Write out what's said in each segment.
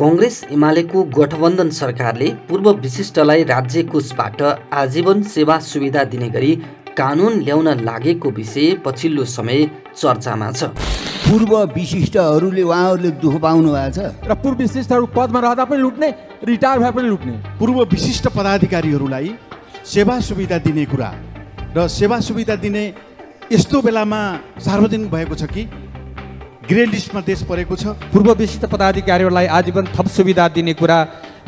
कांग्रेस एमालेको गठबन्धन सरकारले पूर्व विशिष्टलाई राज्य कोषबाट आजीवन सेवा सुविधा दिने गरी कानुन ल्याउन लागेको विषय पछिल्लो समय चर्चामा छ। पूर्व विशिष्टहरूले उहाँहरूले दुःख पाउनु भएको छ र पूर्व विशिष्टहरू पदमा रहँदा पनि लुट्ने, रिटायर भए पनि लुट्ने। पूर्व विशिष्ट पदाधिकारीहरूलाई सेवा सुविधा दिने कुरा र सेवा सुविधा दिने यस्तो बेलामा सार्वजनिक भएको छ कि ग्रे लिस्टमा देश परेको छ। पूर्व विशिष्ट पदाधिकारीहरूलाई आजीवन थप सुविधा दिने कुरा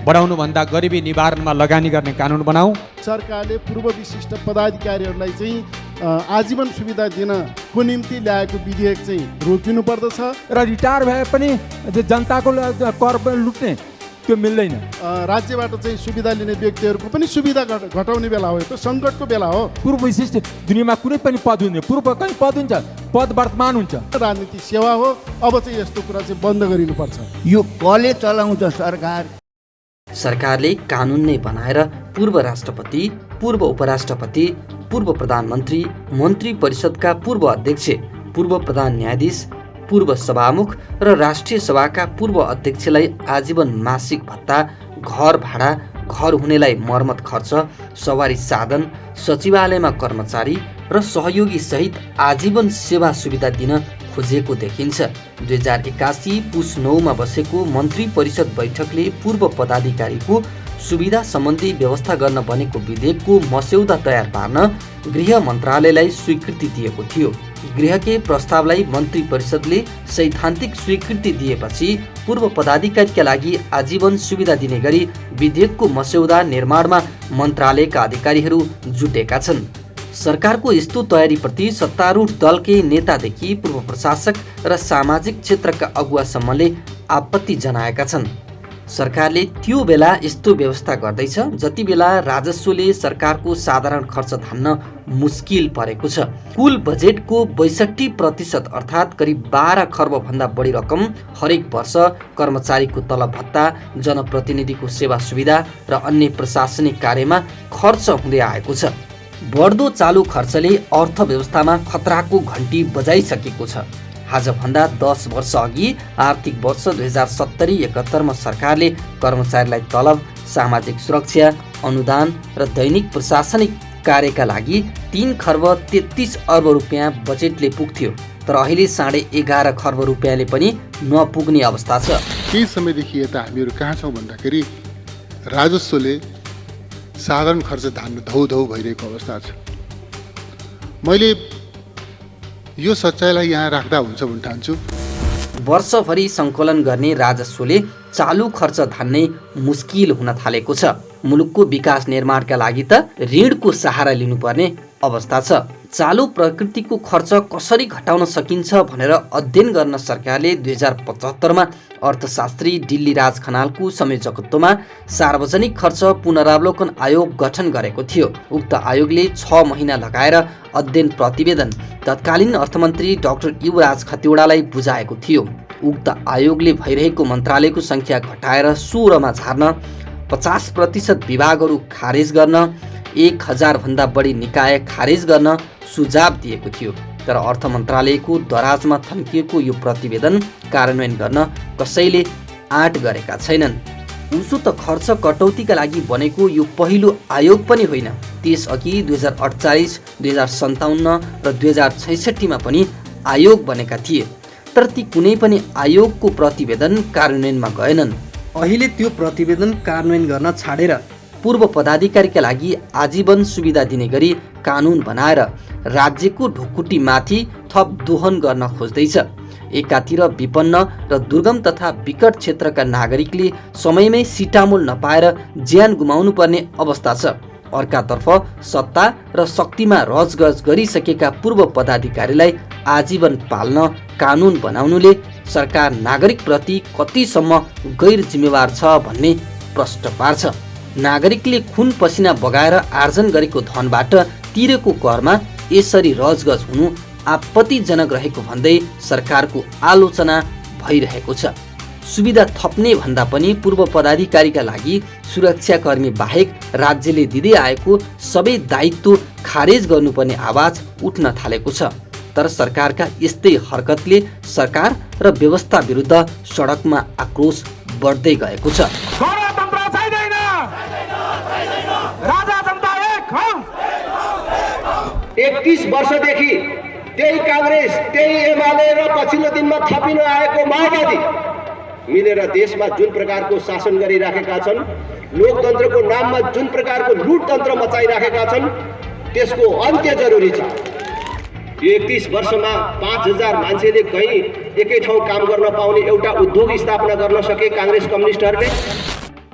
बढाउनुभन्दा गरिबी निवारणमा लगानी गर्ने कानुन बनाऊ। सरकारले पूर्व विशिष्ट पदाधिकारीहरूलाई चाहिँ आजीवन सुविधा दिनको निम्ति ल्याएको विधेयक चाहिँ रोकिनु पर्दछ र रिटायर भए पनि जनताको कर लुट्ने त्यो मिल्दैन। राज्यबाट चाहिँ सुविधा लिने व्यक्तिहरूको पनि सुविधा घटाउने बेला हो, यो सङ्कटको बेला हो। पूर्व विशिष्ट दुनियाँमा कुनै पनि पद हुँदैन, पूर्व कहीँ पद हुन्छ, पद वर्तमान हुन्छ। राजनीति सेवा हो, अब चाहिँ यस्तो कुरा चाहिँ बन्द गरिनुपर्छ। यो कसले चलाउँछ सरकार? सरकारले कानुन नै बनाएर पूर्व राष्ट्रपति, पूर्व उपराष्ट्रपति, पूर्व प्रधानमन्त्री, मन्त्री परिषदका पूर्व अध्यक्ष, पूर्व प्रधान न्यायाधीश, पूर्व सभामुख र राष्ट्रिय सभाका पूर्व अध्यक्षलाई आजीवन मासिक भत्ता, घर भाडा, घर हुनेलाई मर्मत खर्च, सवारी साधन, सचिवालयमा कर्मचारी र सहयोगी सहित आजीवन सेवा सुविधा दिन खोजिएको देखिन्छ। 2081 पुस 9 मा बसेको मन्त्री परिषद बैठकले पूर्व पदाधिकारीको सुविधा सम्बन्धी व्यवस्था गर्न बनेको विधेयकको मस्यौदा तयार पार्न गृह मन्त्रालयलाई स्वीकृति दिएको थियो। गृहकै प्रस्तावलाई मन्त्री परिषदले सैद्धान्तिक स्वीकृति दिएपछि पूर्व पदाधिकारीका लागि आजीवन सुविधा दिने गरी विधेयकको मस्यौदा निर्माणमा मन्त्रालयका अधिकारीहरू जुटेका छन्। सरकारको यस्तो तयारीप्रति सत्तारूढ दलकै नेतादेखि पूर्व प्रशासक र सामाजिक क्षेत्रका अगुवासम्मले आपत्ति जनाएका छन्। सरकारले त्यो बेला यस्तो व्यवस्था गर्दैछ जति बेला राजस्वले सरकारको साधारण खर्च धान्न मुस्किल परेको छ। कुल बजेटको 62% अर्थात् करिब 12 खर्ब भन्दा बढी रकम हरेक वर्ष कर्मचारीको तलब भत्ता, जनप्रतिनिधिको सेवा सुविधा र अन्य प्रशासनिक कार्यमा खर्च हुँदै आएको छ। बढ्दो चालु खर्चले अर्थव्यवस्थामा खतराको घण्टी बजाइसकेको छ। आजभन्दा 10 वर्ष अघि आर्थिक वर्ष 2070-71 मा सरकारले कर्मचारीलाई तलब, सामाजिक सुरक्षा, अनुदान र दैनिक प्रशासनिक कार्यका लागि 3 खर्ब 33 अर्ब रुपियाँ बजेटले पुग्थ्यो, तर अहिले 11.5 खर्ब रुपियाँले पनि नपुग्ने अवस्था छ। केही समयदेखि यता हामीहरू कहाँ छौँ भन्दाखेरि राजस्वले साधारण खर्च धान्न धौधौ भइरहेको अवस्था छ। मैले यो सच्चाइलाई यहाँ राख्दा हुन्छ भन्न ठान्छु। वर्षभरि सङ्कलन गर्ने राजस्वले चालु खर्च धान्नै मुस्किल हुन थालेको छ। मुलुकको विकास निर्माणका लागि त ऋणको सहारा लिनुपर्ने अवस्था छ। चालु प्रकृतिको खर्च कसरी घटाउन सकिन्छ भनेर अध्ययन गर्न सरकारले 2075 मा अर्थशास्त्री दिल्ली राज खनालको संयोजकत्वमा सार्वजनिक खर्च पुनरावलोकन आयोग गठन गरेको थियो। उक्त आयोगले 6 महिना लगाएर अध्ययन प्रतिवेदन तत्कालीन अर्थमन्त्री डाक्टर युवराज खतिवडालाई बुझाएको थियो। उक्त आयोगले भइरहेको मन्त्रालयको सङ्ख्या घटाएर 16 मा झार्न, 50% विभागहरू खारेज गर्न, 1000 भन्दा बढी निकाय खारेज गर्न सुझाव दिएको थियो। तर अर्थ मन्त्रालयको दराजमा थन्किएको यो प्रतिवेदन कार्यान्वयन गर्न कसैले आँट गरेका छैनन्। उसो त खर्च कटौतीका लागि बनेको यो पहिलो आयोग पनि होइन। त्यसअघि 2048, 2057 र 2066 मा पनि आयोग बनेका थिए, तर ती कुनै पनि आयोगको प्रतिवेदन कार्यान्वयनमा गएनन्। अहिले त्यो प्रतिवेदन कार्यान्वयन गर्न छाडेर पूर्व पदाधिकारीका लागि आजीवन सुविधा दिने गरी कानुन बनाएर राज्यको ढुकुटीमाथि थप दोहन गर्न खोज्दैछ। एकातिर विपन्न र दुर्गम तथा विकट क्षेत्रका नागरिकले समयमै सिटामोल नपाएर ज्यान गुमाउनु पर्ने अवस्था छ। अर्कातर्फ सत्ता र शक्तिमा रजगज गरिसकेका पूर्व पदाधिकारीलाई आजीवन पाल्न कानुन बनाउनुले सरकार नागरिकप्रति कतिसम्म गैर जिम्मेवार छ भन्ने प्रश्न पार्छ। नागरिकले खुन पसिना बगाएर आर्जन गरेको धनबाट तिरेको करमा यसरी रजगज हुनु आपत्तिजनक रहेको भन्दै सरकारको आलोचना भइरहेको छ। सुविधा थप्ने भन्दा पनि पूर्व पदाधिकारीका लागि सुरक्षाकर्मी बाहेक राज्यले दिँदै आएको सबै दायित्व खारेज गर्नुपर्ने आवाज उठ्न थालेको छ। तर सरकारका यस्तै हरकतले सरकार र व्यवस्था विरुद्ध सडकमा आक्रोश बढ्दै गएको छ। गणतन्त्र चाहिँदैन, राजा जनता एक हौ। 31 वर्षदेखि त्यही काङ्ग्रेस, त्यही एमाले र पछिल्लो दिनमा थपिन आएको माओवादी मिलेर देशमा जुन प्रकारको शासन गरिराखेका छन्, लोकतन्त्रको नाममा जुन प्रकारको लुटतन्त्र मचाइराखेका छन्, त्यसको अन्त्य जरुरी छ। 31 वर्षमा 5000 मान्छेले कहीँ एकै ठाउँ काम गर्न पाउने एउटा उद्योग स्थापना गर्न सके काङ्ग्रेस कम्युनिस्टहरूले।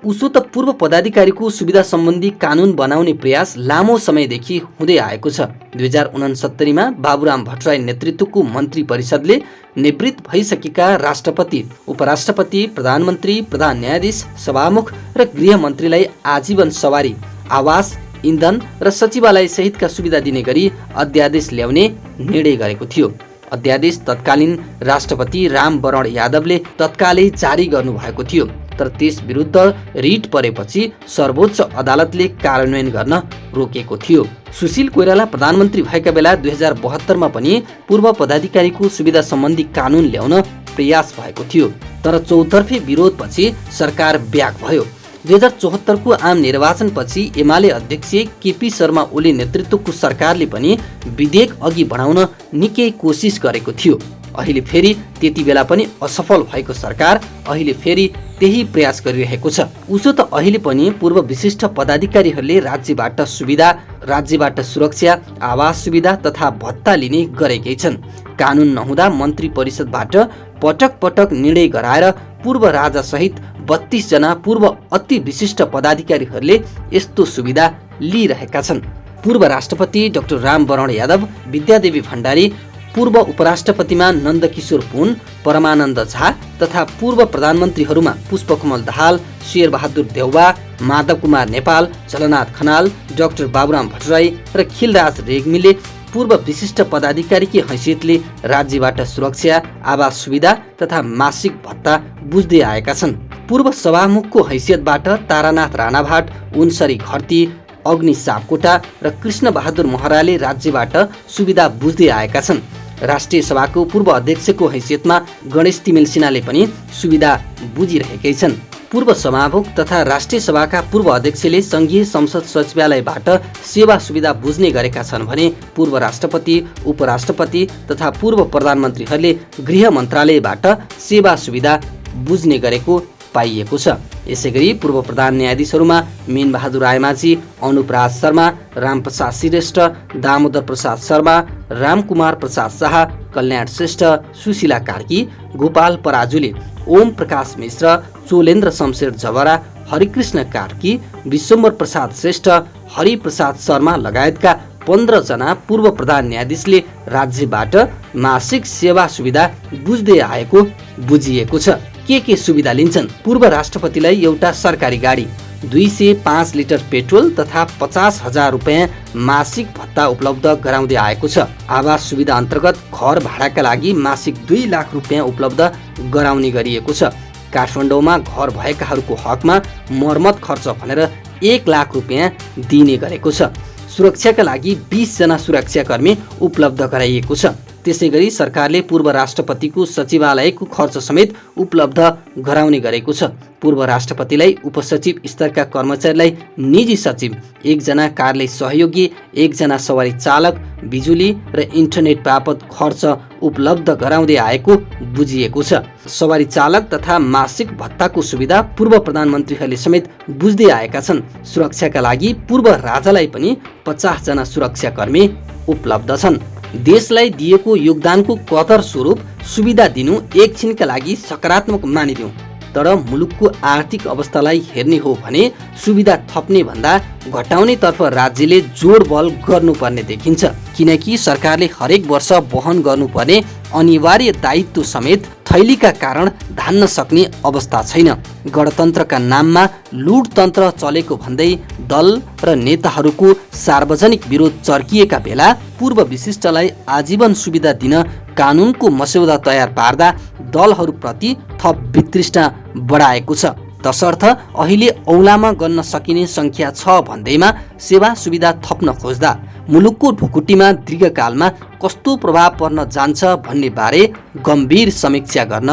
उसो त पूर्व पदाधिकारीको सुविधा सम्बन्धी कानुन बनाउने प्रयास लामो समयदेखि हुँदै आएको छ। 2069मा बाबुराम भट्टराई नेतृत्वको मन्त्री परिषदले निवृत्त भइसकेका राष्ट्रपति, उपराष्ट्रपति, प्रधानमन्त्री, प्रधान न्यायाधीश, सभामुख र गृहमन्त्रीलाई आजीवन सवारी, आवास, इन्धन र सचिवालय सहितका सुविधा दिने गरी अध्यादेश ल्याउने निर्णय गरेको थियो। अध्यादेश तत्कालीन राष्ट्रपति रामवरण यादवले तत्कालै जारी गर्नुभएको थियो, तर त्यस विरुद्ध रिट परेपछि सर्वोच्च अदालतले कार्यान्वयन गर्न रोकेको थियो। सुशील कोइराला प्रधानमन्त्री भएका बेला 2072मा पनि पूर्व पदाधिकारीको सुविधा सम्बन्धी कानुन ल्याउन प्रयास भएको थियो, तर चौतर्फी विरोधपछि सरकार ब्याक भयो। 2074को आम निर्वाचनपछि एमाले अध्यक्ष केपी शर्मा ओली नेतृत्वको सरकारले पनि विधेयक अघि बढाउन निकै कोसिस गरेको थियो। अहिले फेरि त्यति बेला पनि असफल भएको सरकार अहिले फेरि त्यही प्रयास गरिरहेको छ। उसो त अहिले पनि पूर्व विशिष्ट पदाधिकारीहरूले राज्यबाट सुविधा, राज्यबाट सुरक्षा, आवास सुविधा तथा भत्ता लिने गरेकै छन्। कानुन नहुँदा मन्त्री परिषदबाट पटक पटक निर्णय गराएर पूर्व राजा सहित 32 जना पूर्व अति विशिष्ट पदाधिकारीहरूले यस्तो सुविधा लिइरहेका छन्। पूर्व राष्ट्रपति डाक्टर रामवरण यादव, विद्यादेवी भण्डारी, पूर्व उपराष्ट्रपतिमा नन्दकिशोर पुन, परमानन्द झा तथा पूर्व प्रधानमन्त्रीहरूमा पुष्पकमल दाहाल, शेरबहादुर देउवा, माधव कुमार नेपाल, झलनाथ खनाल, डाक्टर बाबुराम भट्टराई र खिलराज रेग्मीले पूर्व विशिष्ट पदाधिकारीकी हैसियतले राज्यबाट सुरक्षा, आवास सुविधा तथा मासिक भत्ता बुझ्दै आएका छन्। पूर्व सभामुखको हैसियतबाट तारानाथ राणाभाट, उनसरी घरती, अग्नि सापकोटा र कृष्ण बहादुर महराले राज्यबाट सुविधा बुझ्दै आएका छन्। राष्ट्रिय सभाको पूर्व अध्यक्षको हैसियतमा गणेश तिमेल सिन्हाले पनि सुविधा बुझिरहेकै छन्। पूर्व सभामुख तथा राष्ट्रिय सभाका पूर्व अध्यक्षले संघीय संसद सचिवालयबाट सेवा सुविधा बुझ्ने गरेका छन् भने पूर्व राष्ट्रपति, उपराष्ट्रपति तथा पूर्व प्रधानमन्त्रीहरूले गृह मन्त्रालयबाट सेवा सुविधा बुझ्ने गरेको पाइएको छ। यसैगरी पूर्व प्रधान न्यायाधीशहरूमा मीनबहादुर रायमाझी, अनुपराज शर्मा, रामप्रसाद श्रेष्ठ, दामोदर प्रसाद शर्मा, रामकुमार प्रसाद शाह, कल्याण श्रेष्ठ, सुशीला कार्की, गोपाल पराजुली, ओम प्रकाश मिश्र, चोलेन्द्र शमशेर जवरा, हरिकृष्ण कार्की, विश्वम्बर प्रसाद श्रेष्ठ, हरिप्रसाद शर्मा लगायतका 15 जना पूर्व प्रधान न्यायाधीशले राज्यबाट मासिक सेवा सुविधा बुझ्दै आएको बुझिएको छ। के सुविधा लिन्छन्? पूर्व राष्ट्रपतिलाई एउटा सरकारी गाडी, 205 लिटर पेट्रोल तथा 50,000 रुपियाँ मासिक भत्ता उपलब्ध गराउँदै आएको छ। आवास सुविधा अन्तर्गत घर भाडाका लागि मासिक 2 लाख रुपियाँ उपलब्ध गराउने गरिएको छ। काठमाडौँमा घर भएकाहरूको हकमा मर्मत खर्च भनेर 1 लाख रुपियाँ दिने गरेको छ। सुरक्षाका लागि 20 जना सुरक्षाकर्मी उपलब्ध गराइएको छ। त्यसैगरी सरकारले पूर्व राष्ट्रपतिको सचिवालयको खर्च समेत उपलब्ध गराउने गरेको छ। पूर्व राष्ट्रपतिलाई उपसचिव स्तरका कर्मचारीलाई निजी सचिव, 1 जना कार्यालय सहयोगी, 1 जना सवारी चालक, बिजुली र इन्टरनेट बापत खर्च उपलब्ध गराउँदै आएको बुझिएको छ। सवारी चालक तथा मासिक भत्ताको सुविधा पूर्व प्रधानमन्त्रीहरूले समेत बुझ्दै आएका छन्। सुरक्षाका लागि पूर्व राजालाई पनि 50 जना सुरक्षाकर्मी उपलब्ध छन्। देशलाई दिएको योगदानको कदर स्वरूप सुविधा दिनु एकछिनका लागि सकारात्मक मानिदिउँ, तर मुलुकको आर्थिक अवस्थालाई हेर्ने हो भने सुविधा थप्ने भन्दा घटाउनेतर्फ राज्यले जोड बल गर्नुपर्ने देखिन्छ। किनकि सरकारले हरेक वर्ष वहन गर्नुपर्ने अनिवार्य दायित्व समेत थैलीका कारण धान्न सक्ने अवस्था छैन। गणतन्त्रका नाममा लुटतन्त्र चलेको भन्दै दल र नेताहरूको सार्वजनिक विरोध चर्किएका बेला पूर्व विशिष्टलाई आजीवन सुविधा दिन कानुनको मस्यौदा तयार पार्दा दलहरूप्रति थप वितृष्णा बढाएको छ। तसर्थ अहिले औलामा गन्न सकिने संख्या छ भन्दैमा सेवा सुविधा थप्न खोज्दा मुलुकको ढुकुटीमा दीर्घकालमा कस्तो प्रभाव पर्न जान्छ भन्ने बारे गम्भीर समीक्षा गर्न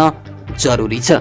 जरुरी छ।